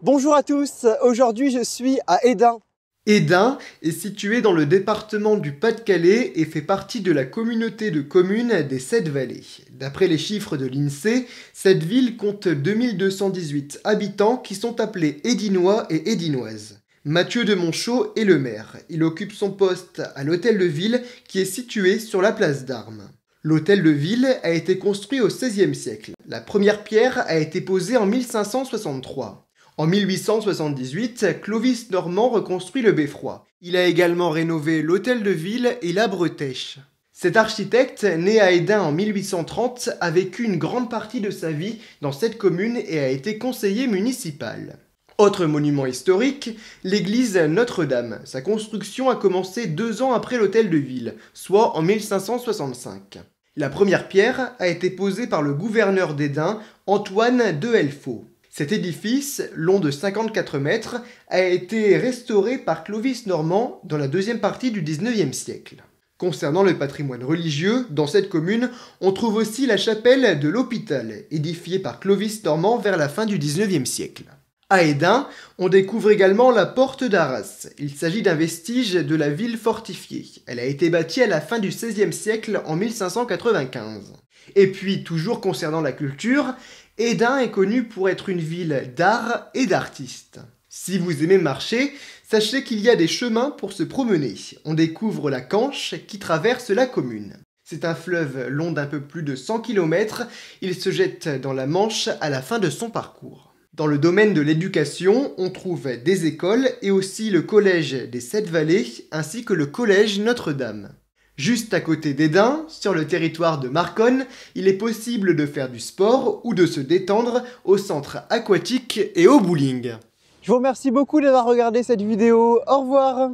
Bonjour à tous, aujourd'hui je suis à Hesdin. Hesdin est situé dans le département du Pas-de-Calais et fait partie de la communauté de communes des 7 vallées. D'après les chiffres de l'INSEE, cette ville compte 2218 habitants qui sont appelés Hédinois et Hédinoises. Mathieu de Monchaux est le maire. Il occupe son poste à l'hôtel de ville qui est situé sur la place d'Armes. L'hôtel de ville a été construit au XVIe siècle. La première pierre a été posée en 1563. En 1878, Clovis Normand reconstruit le beffroi. Il a également rénové l'hôtel de ville et la bretèche. Cet architecte, né à Hesdin en 1830, a vécu une grande partie de sa vie dans cette commune et a été conseiller municipal. Autre monument historique, l'église Notre-Dame. Sa construction a commencé 2 ans après l'hôtel de ville, soit en 1565. La première pierre a été posée par le gouverneur d'Hesdin, Antoine de Helfaux. Cet édifice, long de 54 mètres, a été restauré par Clovis Normand dans la deuxième partie du XIXe siècle. Concernant le patrimoine religieux, dans cette commune, on trouve aussi la chapelle de l'hôpital, édifiée par Clovis Normand vers la fin du XIXe siècle. À Hesdin, on découvre également la porte d'Arras. Il s'agit d'un vestige de la ville fortifiée. Elle a été bâtie à la fin du XVIe siècle en 1595. Et puis, toujours concernant la culture, Hesdin est connu pour être une ville d'art et d'artistes. Si vous aimez marcher, sachez qu'il y a des chemins pour se promener. On découvre la Canche qui traverse la commune. C'est un fleuve long d'un peu plus de 100 km. Il se jette dans la Manche à la fin de son parcours. Dans le domaine de l'éducation, on trouve des écoles et aussi le collège des 7 vallées ainsi que le collège Notre-Dame. Juste à côté d'Hesdin, sur le territoire de Marconne, il est possible de faire du sport ou de se détendre au centre aquatique et au bowling. Je vous remercie beaucoup d'avoir regardé cette vidéo, au revoir.